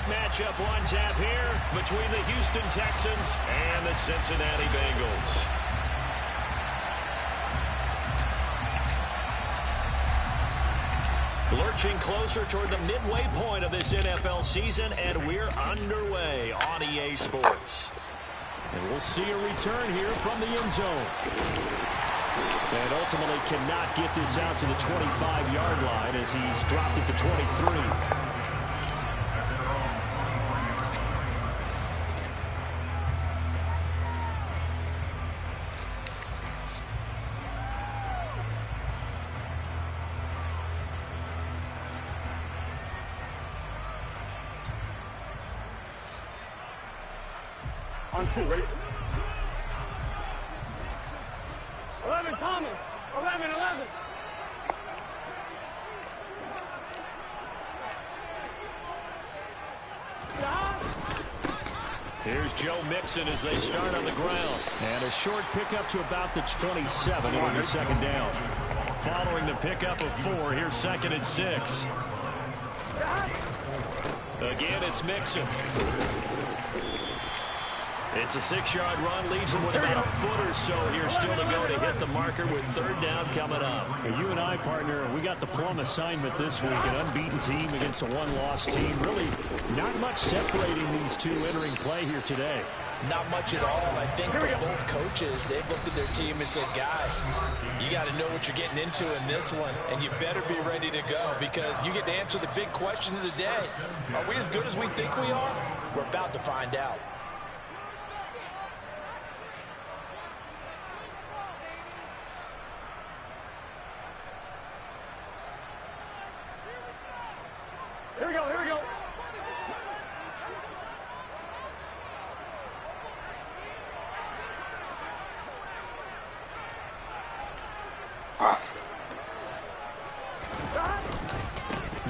Great matchup on tap here between the Houston Texans and the Cincinnati Bengals. Lurching closer toward the midway point of this NFL season, and we're underway on EA Sports. And we'll see a return here from the end zone. And ultimately cannot get this out to the 25-yard line as he's dropped it to 23. On two, ready? 11, Thomas. 11. Here's Joe Mixon as they start on the ground. And a short pickup to about the 27 on the second down. Following the pickup of 4, here's 2nd and 6. Again, it's Mixon. It's a 6-yard run, leaves him with about a foot or so here still to go to hit the marker with 3rd down coming up. You and I, partner, we got the plum assignment this week, an unbeaten team against a one-loss team. Really not much separating these two entering play here today. Not much at all. I think for both coaches, they've looked at their team and said, guys, you got to know what you're getting into in this one, and you better be ready to go because you get to answer the big question of the day. Are we as good as we think we are? We're about to find out. Here we go.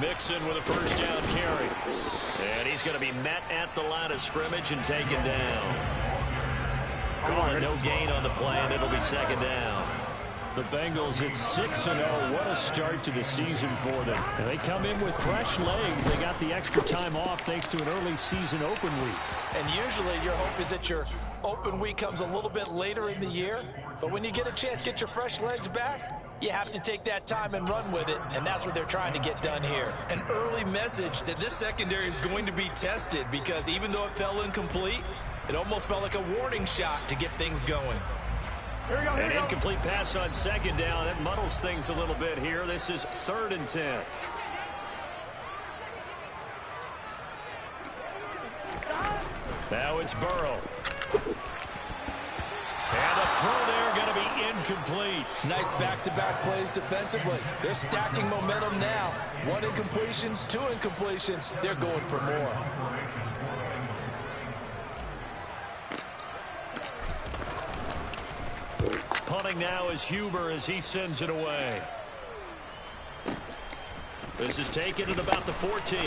Mixon with a 1st down carry. And he's going to be met at the line of scrimmage and taken down. Calling no gain on the play, and it'll be 2nd down. The Bengals at 6-0. What a start to the season for them. And they come in with fresh legs. They got the extra time off thanks to an early season open week. And usually your hope is that your open week comes a little bit later in the year. But when you get a chance to get your fresh legs back, you have to take that time and run with it. And that's what they're trying to get done here. An early message that this secondary is going to be tested because even though it fell incomplete, it almost felt like a warning shot to get things going. An incomplete pass on 2nd down. That muddles things a little bit here. This is 3rd and 10. Now it's Burrow. And the throw there going to be incomplete. Nice back-to-back plays defensively. They're stacking momentum now. 1 incompletion, 2 incompletion. They're going for more. Punting now is Huber as he sends it away. This is taken at about the 14.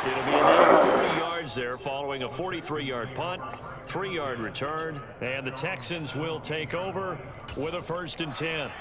It'll be another 40 yards there following a 43-yard punt, 3-yard return, and the Texans will take over with a 1st and 10.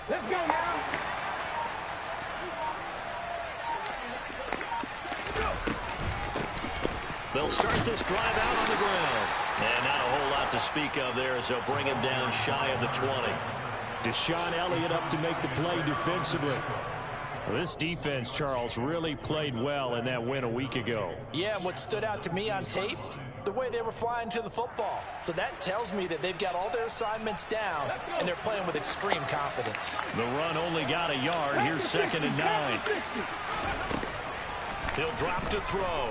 Let's go now. They'll start this drive out on the ground. And not a whole lot to speak of there as they'll bring him down shy of the 20. Deshaun Elliott up to make the play defensively. Well, this defense, Charles, really played well in that win a week ago. Yeah, and what stood out to me on tape, the way they were flying to the football. So that tells me that they've got all their assignments down, and they're playing with extreme confidence. The run only got a yard. Here's 2nd and 9. He'll drop to throw.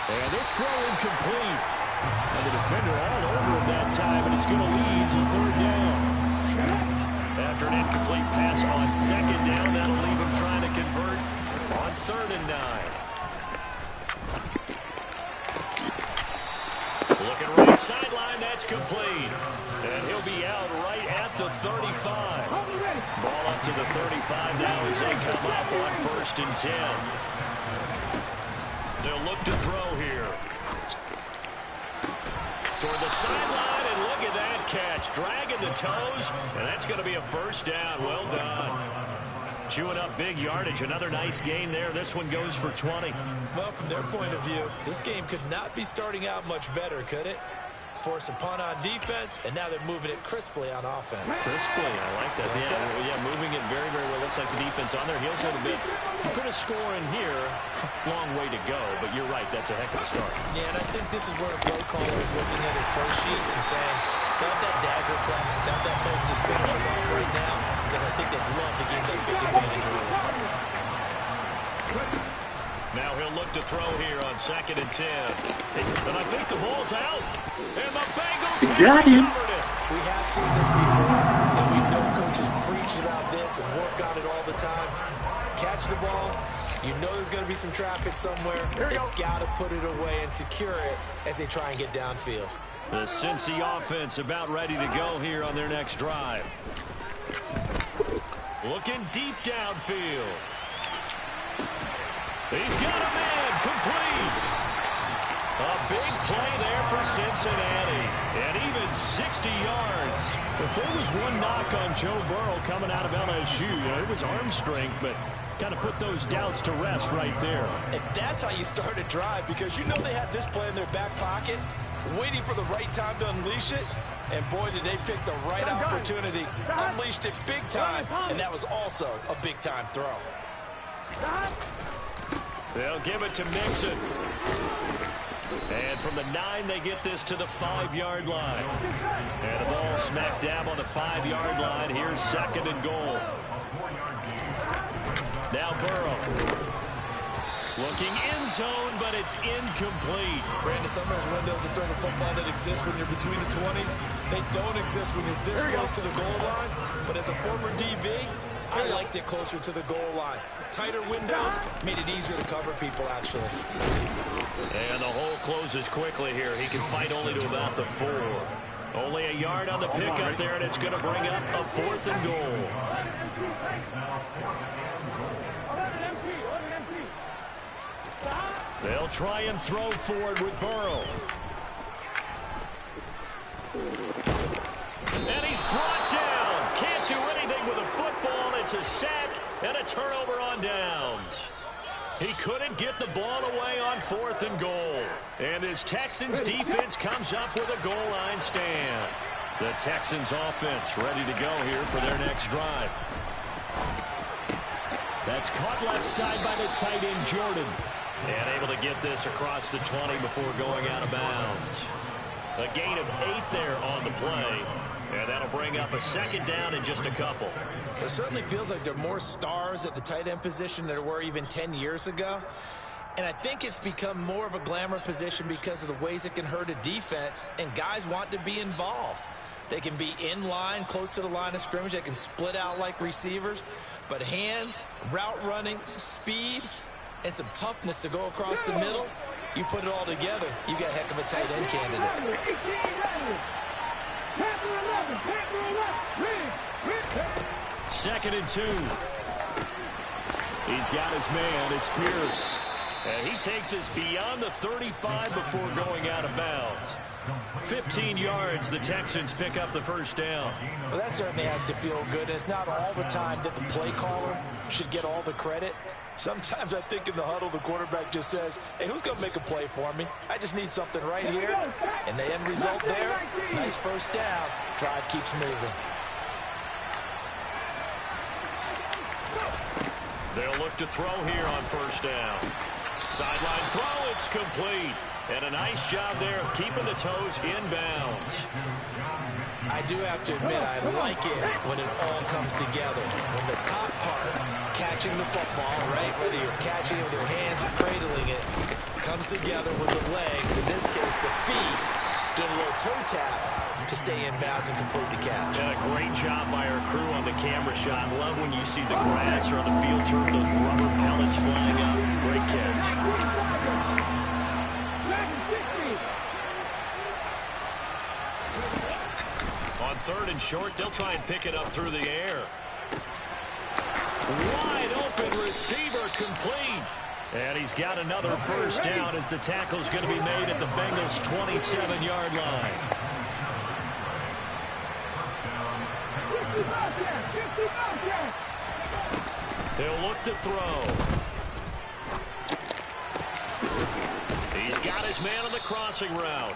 And this throw incomplete. And the defender all over him that time, and it's going to lead to 3rd down. After an incomplete pass on 2nd down, that'll leave him trying to convert on 3rd and 9. 35. Ball up to the 35 now as they come up on 1st and 10. They'll look to throw here. Toward the sideline, and look at that catch. Dragging the toes, and that's going to be a 1st down. Well done. Chewing up big yardage. Another nice gain there. This one goes for 20. Well, from their point of view, this game could not be starting out much better, could it? Force a punt on defense, and now they're moving it crisply on offense. Crisply, I like that. Yeah, moving it very, very well. Looks like the defense on their heels a little bit. You put a score in here, long way to go, but you're right, that's a heck of a start. Yeah, and I think this is where a play caller is looking at his play sheet and saying, got that dagger play, got that play to just finish it off right now, because I think they'd love to gain that big advantage early. Now he'll look to throw here on 2nd and 10. And I think the ball's out. And the Bengals got him. We have seen this before, and we know coaches preach about this and work on it all the time. Catch the ball. You know there's going to be some traffic somewhere. They got to put it away and secure it as they try and get downfield. The Cincy offense about ready to go here on their next drive. Looking deep downfield. He's got a man complete. A big play there for Cincinnati. And even 60 yards. If there was one knock on Joe Burrow coming out of LSU, it was arm strength, but kind of put those doubts to rest right there. And that's how you start a drive, because you know they had this play in their back pocket, waiting for the right time to unleash it. And boy, did they pick the right opportunity. Unleashed it big time, and that was also a big-time throw. They'll give it to Mixon. And from the 9, they get this to the 5-yard line. And the ball smack dab on the 5-yard line. Here's 2nd and goal. Now Burrow. Looking end zone, but it's incomplete. Brandon, some of those windows to throw the football that exist when you're between the 20s, they don't exist when you're this close to the goal line. But as a former DB, I liked it closer to the goal line. Tighter windows made it easier to cover people, actually. And the hole closes quickly here. He can fight only to about the 4. Only a yard on the pickup there, and it's going to bring up a 4th and goal. They'll try and throw forward with Burrow. And he's brought down. Can't do anything with a football. It's a sack and a turnover on downs. He couldn't get the ball away on 4th and goal. And this Texans defense comes up with a goal line stand. The Texans offense ready to go here for their next drive. That's caught left side by the tight end, Jordan. And able to get this across the 20 before going out of bounds. A gain of 8 there on the play. And that'll bring up a 2nd down in just a couple. It certainly feels like there are more stars at the tight end position than there were even 10 years ago. And I think it's become more of a glamour position because of the ways it can hurt a defense, and guys want to be involved. They can be in line, close to the line of scrimmage. They can split out like receivers. But hands, route running, speed, and some toughness to go across the middle, you put it all together, you got a heck of a tight end candidate. 2nd and 2. He's got his man. It's Pierce. And he takes us beyond the 35 before going out of bounds. 15 yards, the Texans pick up the 1st down. Well, that certainly has to feel good. It's not all the time that the play caller should get all the credit. Sometimes I think in the huddle, the quarterback just says, hey, who's going to make a play for me? I just need something right here. And the end result there, nice 1st down. Drive keeps moving. They'll look to throw here on 1st down. Sideline throw, it's complete. And a nice job there of keeping the toes inbounds. I do have to admit, I like it when it all comes together. When the top part, catching the football, right, whether you're catching it with your hands or cradling it, comes together with the legs, in this case the feet, doing a little toe tap to stay in bounds and complete the catch. And a great job by our crew on the camera shot. Love when you see the grass or on the field turf, those rubber pellets flying up. Great catch. On 3rd coming short. They'll try and pick it up through the air. Wide open receiver, complete. And he's got another first down as the tackle's going to be made at the Bengals' 27-yard line. He'll look to throw. He's got his man on the crossing route.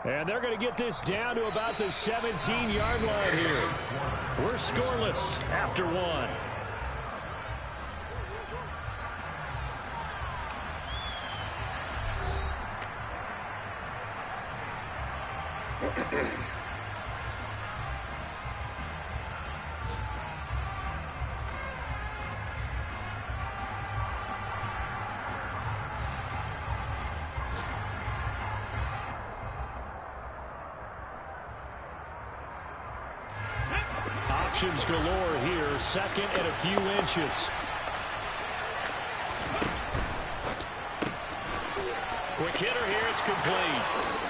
And they're going to get this down to about the 17-yard line here. We're scoreless after one. Options galore here. Second and a few inches. Quick hitter here. It's complete.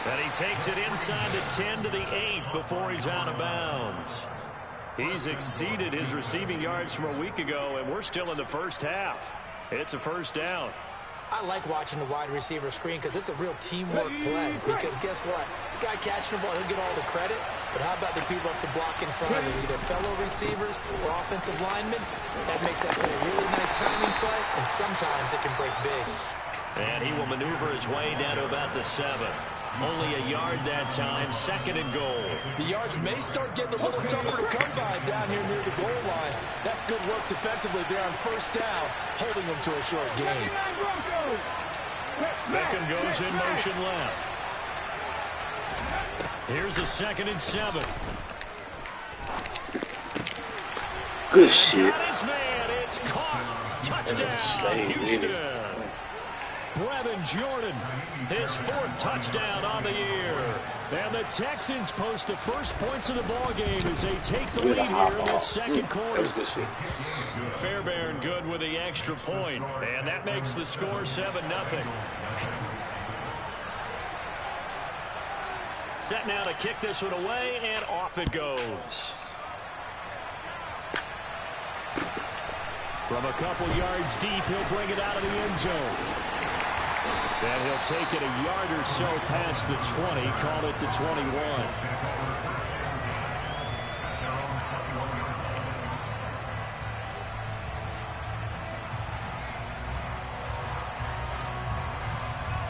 And he takes it inside the 10 to the 8 before he's out of bounds. He's exceeded his receiving yards from a week ago, and we're still in the first half. It's a first down. I like watching the wide receiver screen because it's a real teamwork play. Because guess what? The guy catching the ball, he'll get all the credit. But how about the people have to block in front of him, either fellow receivers or offensive linemen? That makes that play a really nice timing play, and sometimes it can break big. And he will maneuver his way down to about the 7. Only a yard that time, second and goal. The yards may start getting a little tougher to come by down here near the goal line. That's good work defensively there on first down, holding them to a short gain. Beckham goes in motion left. Here's a second and 7. Good shit. Got his man, it's caught. Touchdown, Houston. Brevin Jordan, his 4th touchdown on the year. And the Texans post the first points of the ball game as they take the lead here in the second quarter. That was good shit. Fairbairn good with the extra point, and that makes the score 7-0. Set now to kick this one away, and off it goes. From a couple yards deep, he'll bring it out of the end zone. And he'll take it a yard or so past the 20, call it the 21.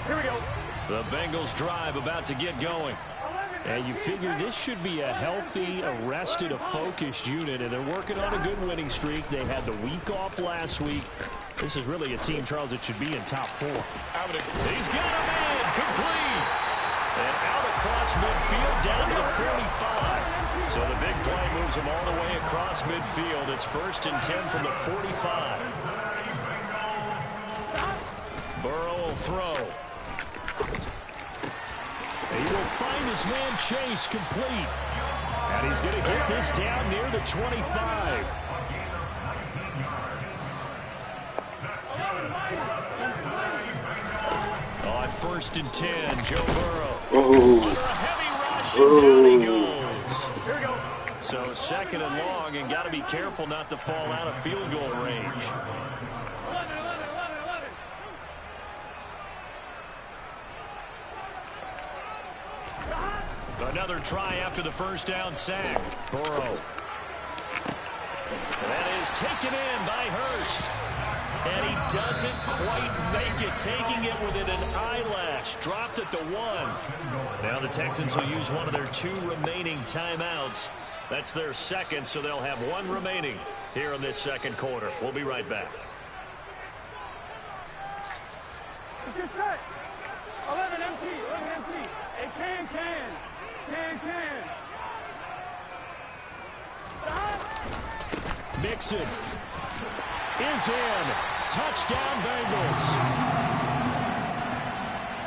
Here we go. The Bengals drive about to get going. And you figure this should be a healthy, arrested, a focused unit, and they're working on a good winning streak. They had the week off last week. This is really a team, Charles, that should be in top 4. He's got a man, complete. And out across midfield, down to the 45. So the big play moves him all the way across midfield. It's 1st and 10 from the 45. Burrow will throw. He will find his man Chase, complete. And he's going to get this down near the 25. On 1st and 10, Joe Burrow. Oh. Under a heavy rush, and down he goes. Here we go. So 2nd and long, and got to be careful not to fall out of field goal range. Another try after the first down sack. Burrow. That is taken in by Hurst. And he doesn't quite make it, taking it within an eyelash. Dropped at the 1. Now the Texans will use one of their 2 remaining timeouts. That's their second, so they'll have 1 remaining here in this second quarter. We'll be right back. Get set. 11 empty. 11 empty. Hey, can. Mixon is in. Touchdown, Bengals.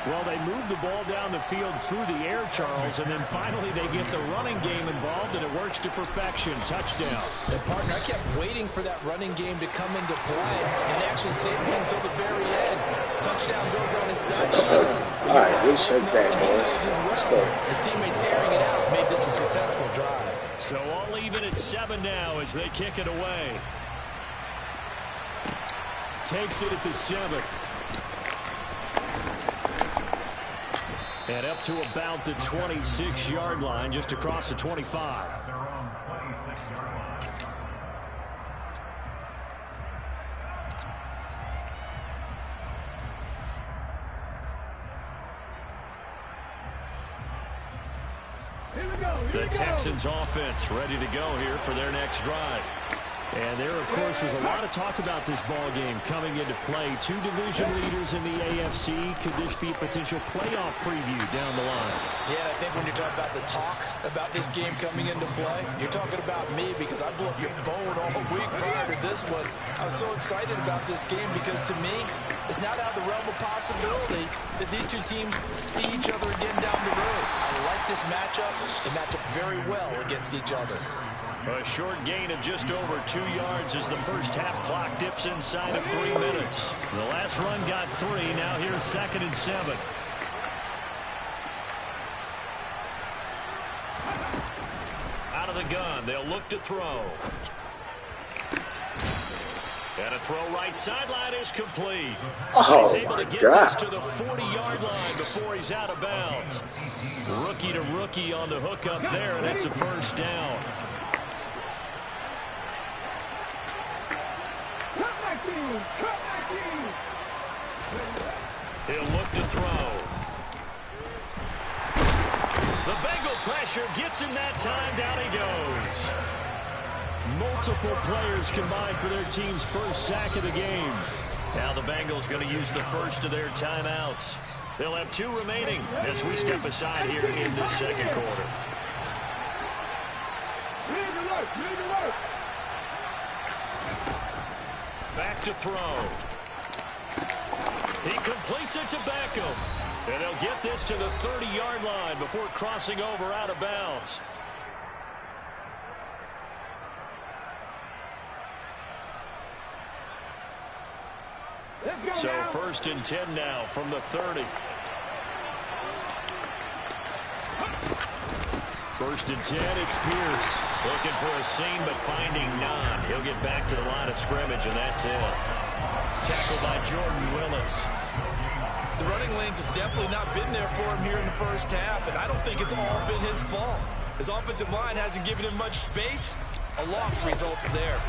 Well, they move the ball down the field through the air, Charles, and then finally they get the running game involved, and it works to perfection. Touchdown. And, partner, I kept waiting for that running game to come into play and actually saved it until the very end. Touchdown goes on his stat sheet. All right, good shut back, boys. Let's go. His teammates airing it out made this a successful drive. So all even at 7 now as they kick it away. Takes it at the 7. And up to about the 26-yard line, just across the 25. The Texans offense ready to go here for their next drive. And there, of course, was a lot of talk about this ball game coming into play. 2 division leaders in the AFC. Could this be a potential playoff preview down the line? Yeah, I think when you're talking about the talk about this game coming into play, you're talking about me because I blew up your phone all week prior to this one. I was so excited about this game because to me, it's not out of the realm of possibility that these two teams see each other again down the road. I like this matchup. They match up very well against each other. A short gain of just over 2 yards as the first half clock dips inside of 3 minutes. The last run got 3. Now here's 2nd and 7. Out of the gun. They'll look to throw. And a throw right sideline is complete. Oh, he's able my to get God. this to the 40-yard line before he's out of bounds. Rookie to rookie on the hook up there, and it's a first down. He'll look to throw. The Bengal pressure gets him that time. Down he goes. Multiple players combined for their team's first sack of the game. Now the Bengals going to use the first of their timeouts. They'll have 2 remaining as we step aside here in this second quarter. Back to throw. He completes it to Beckham. And he'll get this to the 30-yard line before crossing over out of bounds. So 1st and 10 now from the 30. 1st and 10, it's Pierce. Looking for a seam, but finding none. He'll get back to the line of scrimmage, and that's it. Tackled by Jordan Willis. The running lanes have definitely not been there for him here in the first half, and I don't think it's all been his fault. His offensive line hasn't given him much space. A loss results there.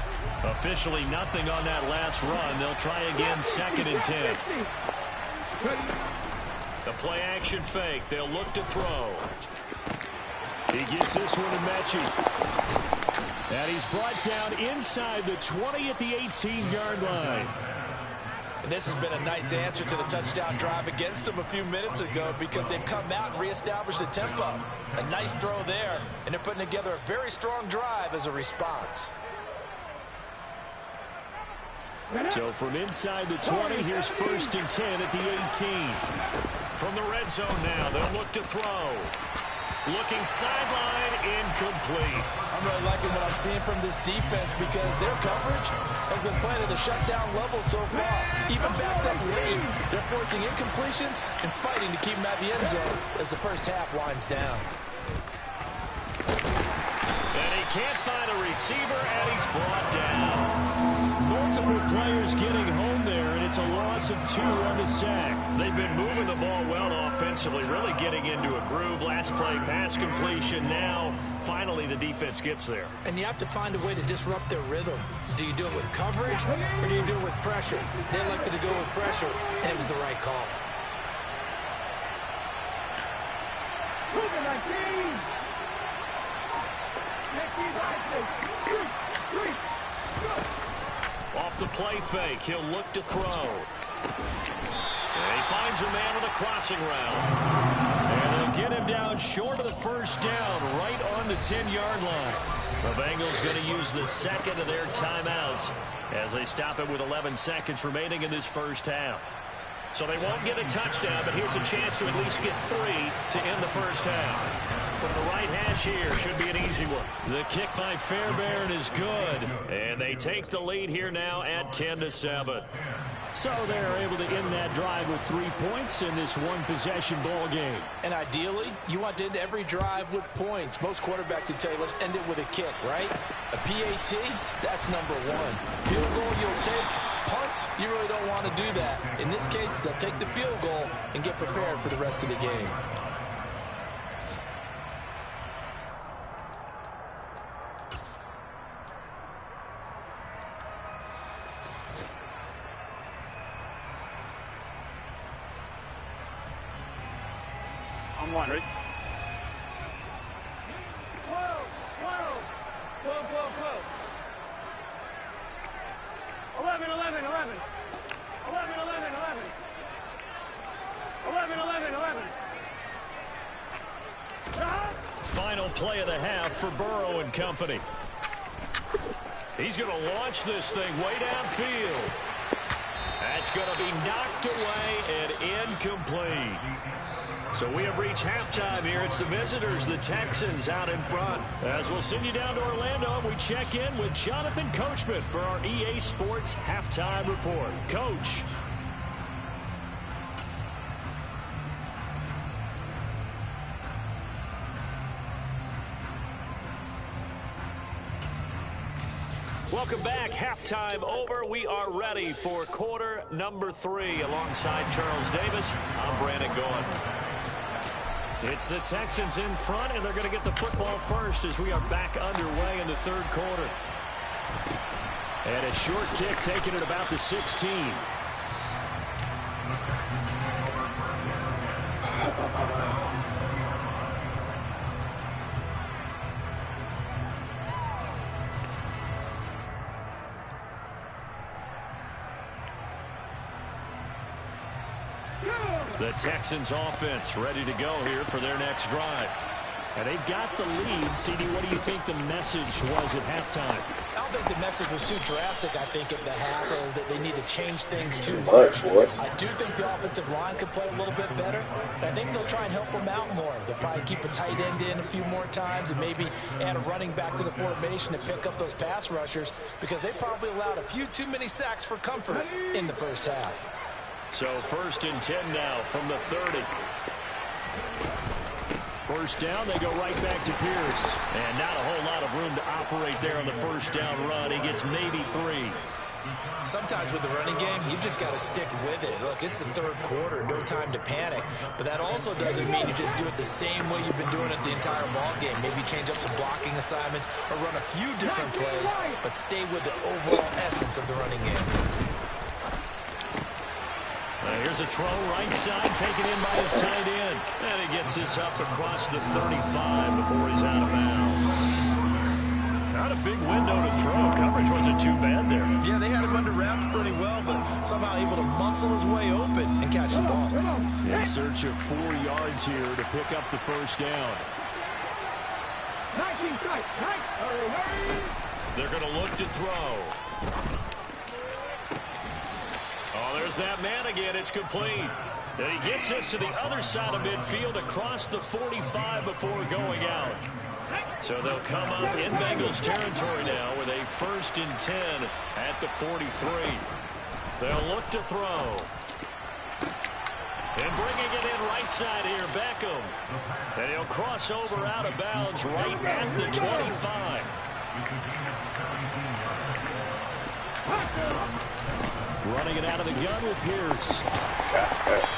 Officially nothing on that last run. They'll try again 2nd and 10. The play action fake. They'll look to throw. He gets this one to Mechie. And he's brought down inside the 20 at the 18-yard line. And this has been a nice answer to the touchdown drive against them a few minutes ago because they've come out and reestablished the tempo. A nice throw there, and they're putting together a very strong drive as a response. So from inside the 20, here's 1st and 10 at the 18. From the red zone now, they'll look to throw. Looking sideline, incomplete. I'm really liking what I'm seeing from this defense because their coverage has been playing at a shutdown level so far. Even backed up late, they're forcing incompletions and fighting to keep them at the end zone as the first half winds down. And he can't find a receiver, and he's brought down. Multiple players getting home there, and it's a loss of 2 on the sack. They've been moving the ball well offensively, really getting into a groove. Last play, pass completion. Now, finally, the defense gets there. And you have to find a way to disrupt their rhythm. Do you do it with coverage, or do you do it with pressure? They elected to go with pressure, and it was the right call. Off the play fake, he'll look to throw. And he finds a man on a crossing route. And they'll get him down short of the first down, right on the 10-yard line. The Bengals going to use the 2nd of their timeouts as they stop it with 11 seconds remaining in this first half. So they won't get a touchdown, but here's a chance to at least get 3 to end the first half. From the right hash here, should be an easy one. The kick by Fairbairn is good, and they take the lead here now at 10-7. So they're able to end that drive with 3 points in this one-possession ball game. And ideally, you want to end every drive with points. Most quarterbacks would tell you, let's end it with a kick, right? A PAT, that's number one. Field goal you'll take. Punts, you really don't want to do that. In this case, they'll take the field goal and get prepared for the rest of the game. I'm one, right? 11, 11, 11. 11, 11, 11. 11, 11, 11. Final play of the half for Burrow and company. He's going to launch this thing way downfield. That's going to be knocked away and incomplete. So we have reached halftime here. It's the visitors, the Texans, out in front. As we'll send you down to Orlando, we check in with Jonathan Coachman for our EA Sports Halftime Report. Coach. Welcome back. Halftime over. We are ready for quarter number 3 alongside Charles Davis. I'm Brandon Gaughan. It's the Texans in front, and they're going to get the football first as we are back underway in the third quarter. And a short kick taken at about the 16. The Texans offense ready to go here for their next drive. And they've got the lead. CD, what do you think the message was at halftime? I don't think the message was too drastic, I think, at the half, or that they need to change things too much. I do think the offensive line could play a little bit better. I think they'll try and help them out more. They'll probably keep a tight end in a few more times and maybe add a running back to the formation to pick up those pass rushers, because they probably allowed a few too many sacks for comfort in the first half. So 1st and 10 now from the 30. First down, they go right back to Pierce. And not a whole lot of room to operate there on the first down run. He gets maybe 3. Sometimes with the running game, you've just got to stick with it. Look, it's the third quarter, no time to panic. But that also doesn't mean you just do it the same way you've been doing it the entire ball game. Maybe change up some blocking assignments or run a few different plays, but stay with the overall essence of the running game. Here's a throw right side taken in by his tight end. And he gets this up across the 35 before he's out of bounds. Not a big window to throw. Coverage wasn't too bad there. Yeah, they had him under wraps pretty well, but somehow able to muscle his way open and catch the ball. In search of 4 yards here to pick up the first down. 19 strike. They're going to look to throw. Oh, there's that man again. It's complete. And he gets us to the other side of midfield across the 45 before going out. So they'll come up in Bengals territory now with a 1st and 10 at the 43. They'll look to throw. And bringing it in right side here, Beckham. And he'll cross over out of bounds right at the 25. Running it out of the gun with Pierce.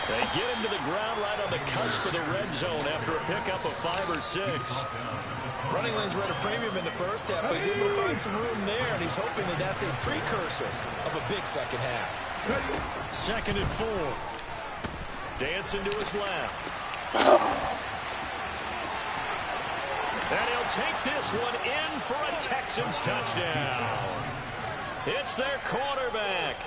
They get him to the ground right on the cusp of the red zone after a pickup of 5 or 6. Running lanes were at a premium in the first half, but he's able to find some room there, and he's hoping that that's a precursor of a big second half. 2nd and 4. Dancing to his left. And he'll take this one in for a Texans touchdown. It's their quarterback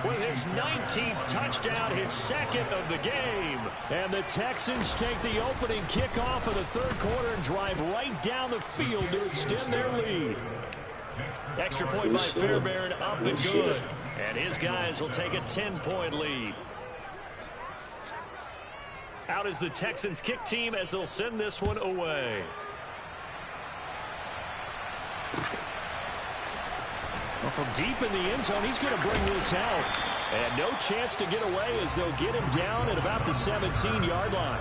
with his 19th touchdown, his 2nd of the game. And the Texans take the opening kickoff of the third quarter and drive right down the field to extend their lead. Extra point by Fairbairn, up and good. And his guys will take a 10-point lead. Out is the Texans kick team as they'll send this one away. Well, from deep in the end zone, he's going to bring this out. And no chance to get away as they'll get him down at about the 17-yard line.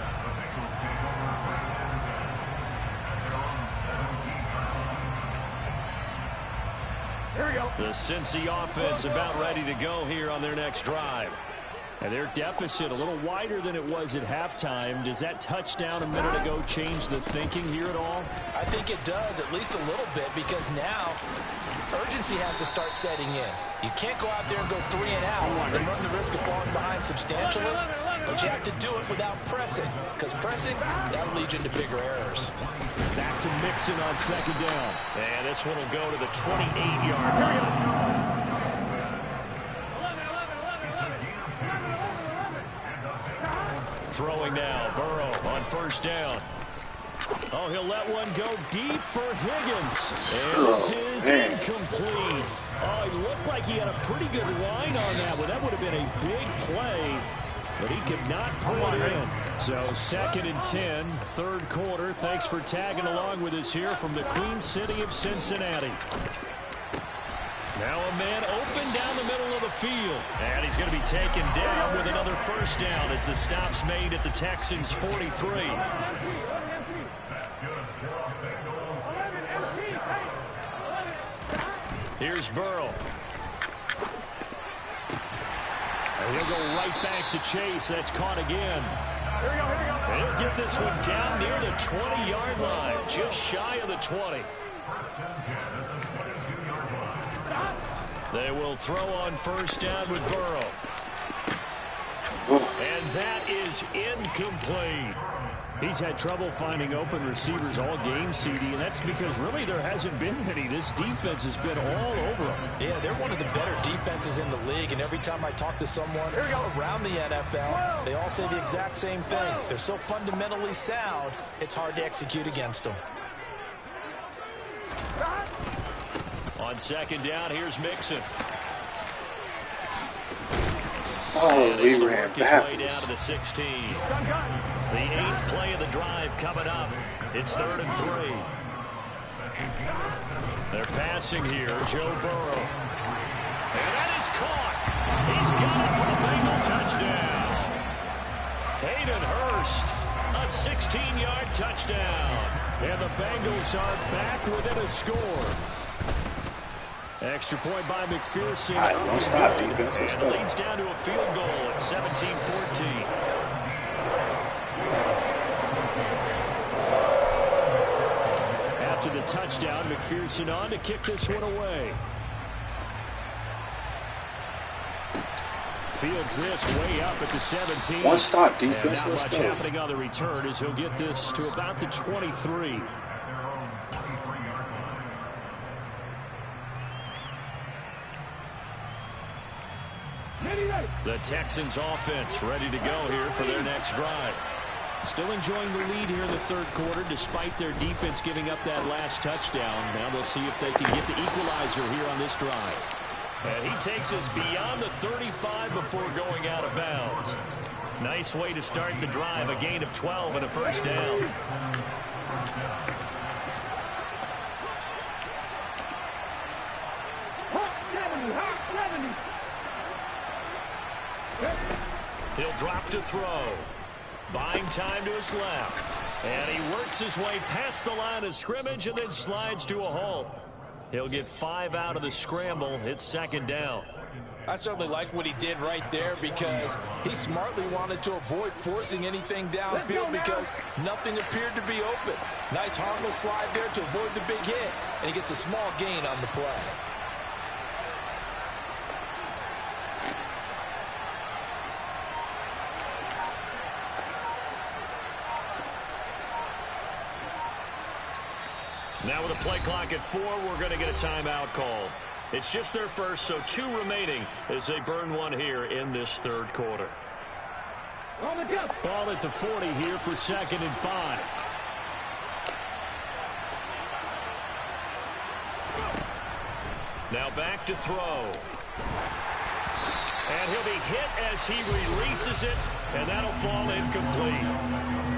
Here we go. The Cincy offense about ready to go here on their next drive. And their deficit a little wider than it was at halftime. Does that touchdown a minute ago change the thinking here at all? I think it does, at least a little bit, because now urgency has to start setting in. You can't go out there and go 3 and out and run the risk of falling behind substantially, but you have to do it without pressing, because pressing, that'll lead you into bigger errors. Back to Mixon on second down. And this one will go to the 28-yard line. Throwing now, Burrow on first down. Oh, he'll let one go deep for Higgins. And this is incomplete. Oh, he looked like he had a pretty good line on that one. That would have been a big play, but he could not put it in. So 2nd and 10, third quarter. Thanks for tagging along with us here from the Queen City of Cincinnati. Now a man open down the middle of the field. And he's going to be taken down with another first down as the stop's made at the Texans' 43. Here's Burrow. And he'll go right back to Chase. That's caught again. Here we go, here we go. He'll get this one down near the 20-yard line, just shy of the 20. They will throw on first down with Burrow. And that is incomplete. He's had trouble finding open receivers all game, CD, and that's because really there hasn't been many. This defense has been all over them. Yeah, they're one of the better defenses in the league, and every time I talk to someone around the NFL, they all say the exact same thing. They're so fundamentally sound, it's hard to execute against them. On second down, here's Mixon. Oh, we ran Way down backwards. to the 16. The 8th play of the drive coming up. It's 3rd and 3. They're passing here, Joe Burrow. And that is caught. He's got it for the Bengal touchdown. Hayden Hurst, a 16-yard touchdown. And the Bengals are back within a score. Extra point by McPherson. All right, don't stop, defense. Let's And go. it leads down to a field goal at 17-14. After the touchdown, McPherson on to kick this one away. Fields this way up at the 17. One stop, And defense. not Let's much go. happening on the return as he'll get this to about the 23. The Texans offense ready to go here for their next drive. Still enjoying the lead here in the third quarter despite their defense giving up that last touchdown. Now they'll see if they can get the equalizer here on this drive. And he takes us beyond the 35 before going out of bounds. Nice way to start the drive, a gain of 12 and a first down. He'll drop to throw. Buying time to his left. And he works his way past the line of scrimmage and then slides to a halt. He'll get 5 out of the scramble. It's 2nd down. I certainly like what he did right there because he smartly wanted to avoid forcing anything downfield because nothing appeared to be open. Nice harmless slide there to avoid the big hit, and he gets a small gain on the play. Now with a play clock at 4, we're going to get a timeout call. It's just their first, so 2 remaining as they burn one here in this third quarter. Ball at the 40 here for 2nd and 5. Now back to throw. And he'll be hit as he releases it and that'll fall incomplete.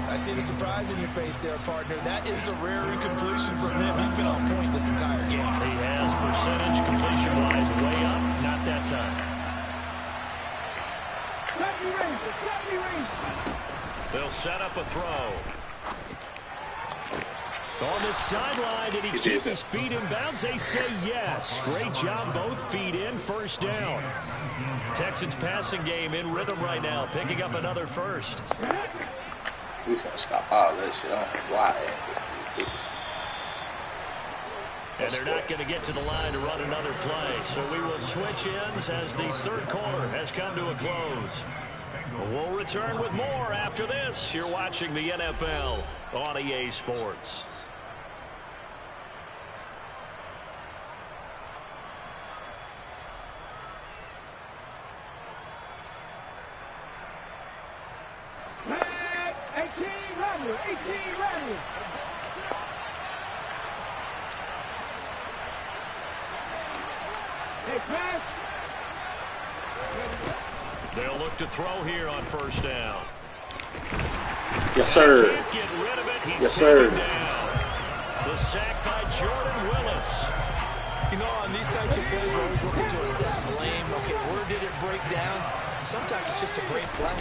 I see the surprise in your face there, partner. That is a rare incompletion from him. He's been on point this entire game. He has percentage completion-wise way up. Not that time. They'll set up a throw. On the sideline, did he keep his feet in bounds? They say yes. Great job, both feet in, first down. Texans passing game in rhythm right now, picking up another first. We finna stop all this shit. I don't know why. And they're not going to get to the line to run another play. So we will switch ends as the third quarter has come to a close. We'll return with more after this. You're watching the NFL on EA Sports. They'll look to throw here on first down. Yes, sir. Can't get rid of it. He's yes, sir. Down. The sack by Jordan Willis. You know, on these types of plays, we're always looking to assess blame. Okay, where did it break down? Sometimes it's just a great play.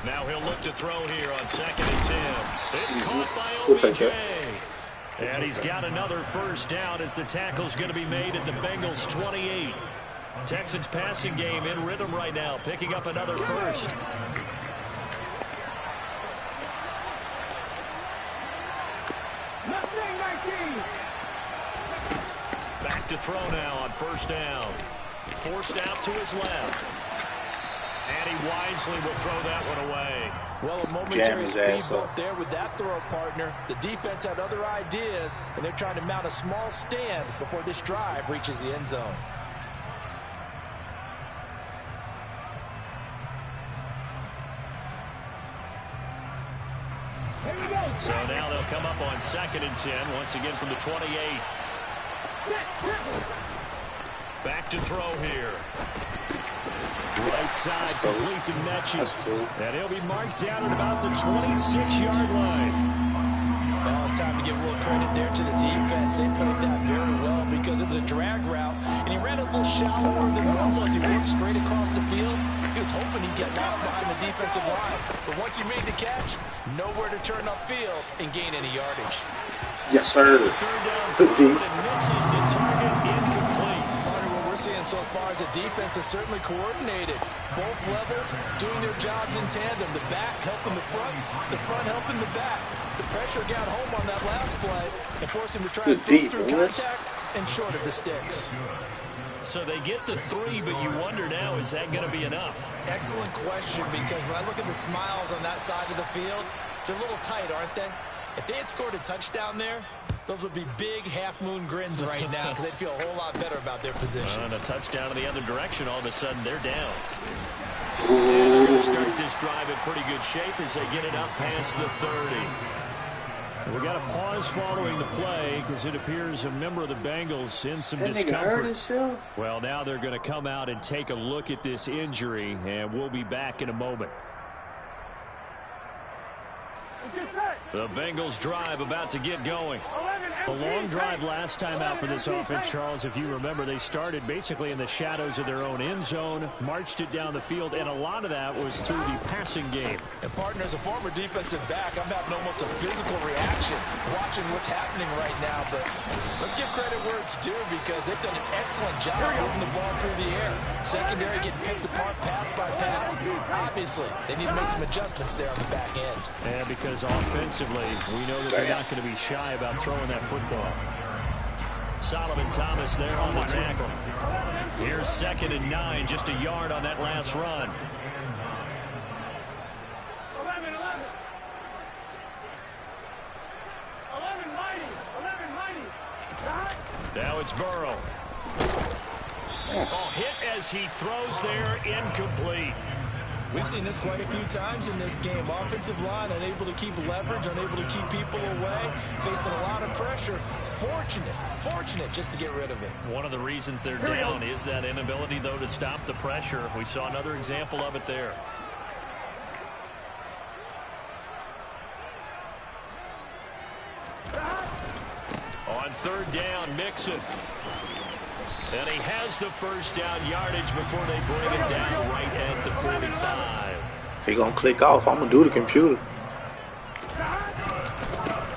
Now he'll look to throw here on 2nd and 10. It's caught by OBJ. And he's got another first down as the tackle's going to be made at the Bengals 28. Texans passing game in rhythm right now, picking up another first. Back to throw now on first down. Forced out to his left. And he wisely will throw that one away. Well, a momentary speed bump there with that throw, partner. The defense had other ideas, and they're trying to mount a small stand before this drive reaches the end zone. So now they'll come up on 2nd and 10, once again from the 28. Back to throw here. Right side complete to Mechie. Cool. And he'll be marked down at about the 26-yard line. Now it's time to give a little credit there to the defense. They played that very well because it was a drag route, and he ran a little shallower than normal as he worked straight across the field. He was hoping he'd get lost behind the defensive line. But once he made the catch, nowhere to turn upfield and gain any yardage. Yes, sir. Third down forward and misses the target, incomplete. Part of what we're seeing so far is the defense is certainly coordinated. Both levels doing their jobs in tandem. The back helping the front helping the back. The pressure got home on that last play and forced him to try and throw through contact and short of the sticks. So they get the 3, but you wonder now, is that going to be enough? Excellent question, because when I look at the smiles on that side of the field, they're a little tight, aren't they? If they had scored a touchdown there, those would be big half-moon grins right now because they'd feel a whole lot better about their position. And a touchdown in the other direction, all of a sudden they're down. And they're going to start this drive in pretty good shape as they get it up past the 30. We've got a pause following the play because it appears a member of the Bengals in some discomfort. Hurt himself? Well, now they're going to come out and take a look at this injury, and we'll be back in a moment. The Bengals drive about to get going. A long drive last time out for this offense, Charles. If you remember, they started basically in the shadows of their own end zone, marched it down the field, and a lot of that was through the passing game. And, partner, as a former defensive back, I'm having almost a physical reaction watching what's happening right now. But let's give credit where it's due because they've done an excellent job moving the ball through the air. Secondary getting picked apart pass by pass. Obviously, they need to make some adjustments there on the back end. And because offensively, we know that they're not going to be shy about throwing that football. Solomon Thomas there on the tackle. Here's 2nd and 9, just a yard on that last run. Now it's Burrow. Oh, hit as he throws there, incomplete. We've seen this quite a few times in this game. Offensive line unable to keep leverage, unable to keep people away, facing a lot of pressure. Fortunate just to get rid of it. One of the reasons they're down is that inability, though, to stop the pressure. We saw another example of it there. On third down, Mixon. And he has the first down yardage before they bring him down right at the 45. If he gonna click off, I'm gonna do the computer.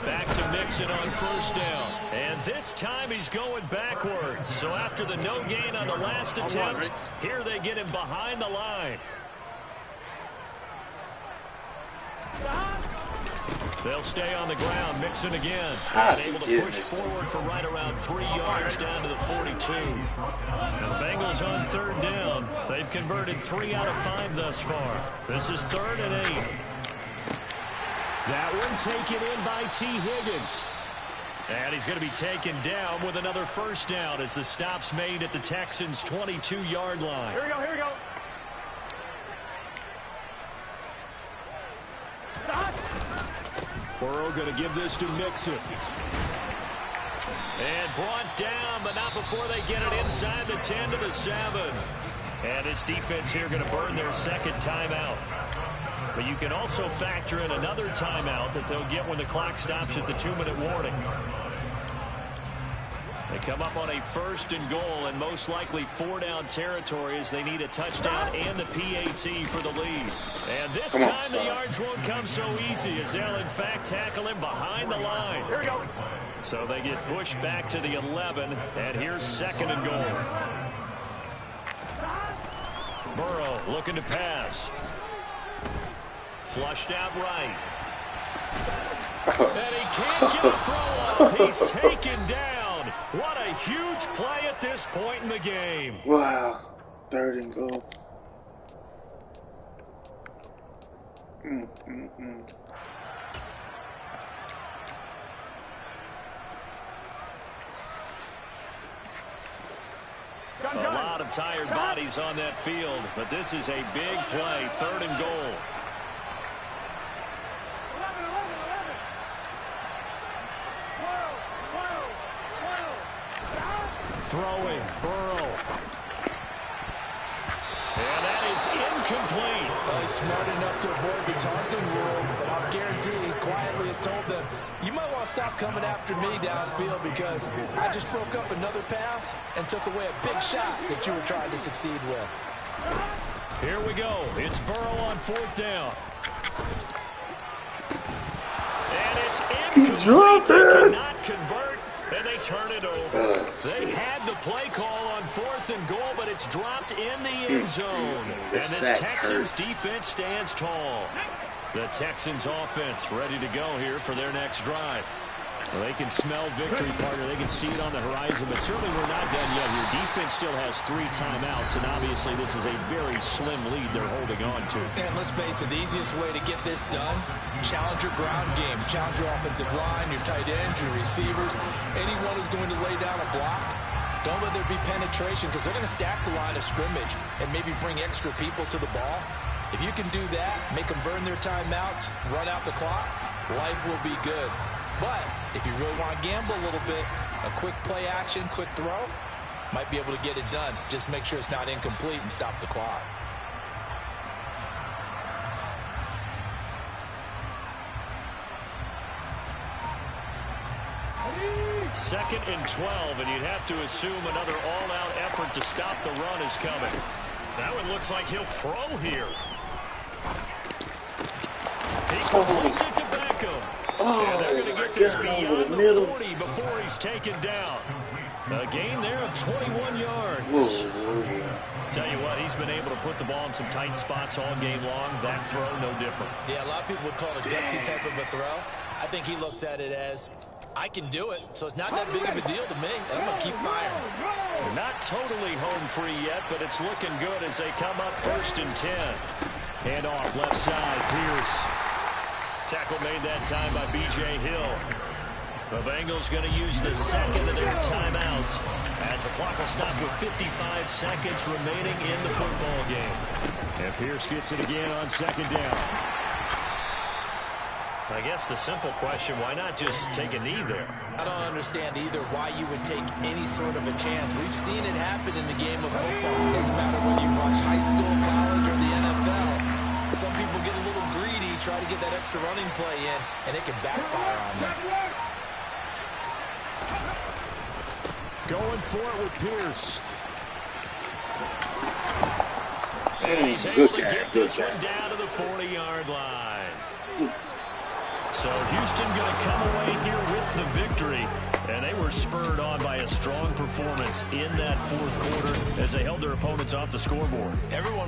Back to Mixon on first down. And this time he's going backwards. So after the no gain on the last attempt, here they get him behind the line. They'll stay on the ground. Mixon again. And able to push forward for right around 3 yards down to the 42. And the Bengals on third down. They've converted 3 out of 5 thus far. This is 3rd and 8. That one taken in by T. Higgins. And he's going to be taken down with another first down as the stop's made at the Texans' 22-yard line. Here we go, here we go. Stop. Burrow going to give this to Mixon. And brought down, but not before they get it inside the 10 to the 7. And this defense here going to burn their second timeout. But you can also factor in another timeout that they'll get when the clock stops at the 2-minute warning. They come up on a 1st and goal and most likely 4-down territory as they need a touchdown and the PAT for the lead. And this time the yards won't come so easy as they'll in fact tackle him behind the line. Here we go. So they get pushed back to the 11, and here's 2nd and goal. Burrow looking to pass. Flushed out right. And he can't get a throw up. He's taken down. What a huge play at this point in the game. Wow. 3rd and goal. A lot of tired bodies on that field, but this is a big play. 3rd and goal. Throwing, Burrow. And that is incomplete. Well, he's smart enough to avoid the taunting rule, but I'll guarantee he quietly has told them, you might want to stop coming after me downfield because I just broke up another pass and took away a big shot that you were trying to succeed with. Here we go. It's Burrow on 4th down. And it's incomplete. They cannot convert, and they turn it over. They had the play call on 4th and goal, but it's dropped in the end zone. And this Texans defense stands tall. The Texans offense ready to go here for their next drive. Well, they can smell victory, partner. They can see it on the horizon, but certainly we're not done yet here. Defense still has 3 timeouts, and obviously this is a very slim lead they're holding on to. And let's face it, the easiest way to get this done, challenge your ground game. Challenge your offensive line, your tight ends, your receivers, anyone who's going to lay down a block. Don't let there be penetration because they're going to stack the line of scrimmage and maybe bring extra people to the ball. If you can do that, make them burn their timeouts, run out the clock, life will be good. But if you really want to gamble a little bit, a quick play action, quick throw, might be able to get it done. Just make sure it's not incomplete and stop the clock. Second and 12, and you'd have to assume another all-out effort to stop the run is coming. That one looks like he'll throw here. He completes it to Beckham. And they're going to get this beyond the 40 before he's taken down. A gain there of 21 yards. Tell you what, he's been able to put the ball in some tight spots all game long. That throw, no different. Yeah, a lot of people would call it a gutsy type of a throw. I think he looks at it as, I can do it, so it's not that big of a deal to me, and I'm going to keep firing. They're not totally home free yet, but it's looking good as they come up 1st and 10. Hand off left side, Pierce. Tackle made that time by B.J. Hill. The Bengals going to use the second of their timeouts as the clock will stop with 55 seconds remaining in the football game. And Pierce gets it again on 2nd down. I guess the simple question, why not just take a knee there? I don't understand either why you would take any sort of a chance. We've seen it happen in the game of football. It doesn't matter whether you watch high school, college, or the NFL. Some people get a little greedy, try to get that extra running play in, and it can backfire on them. Going for it with Pierce. And he's able to get this one down to the 40-yard line. So Houston going to come away here with the victory. And they were spurred on by a strong performance in that fourth quarter as they held their opponents off the scoreboard. Everyone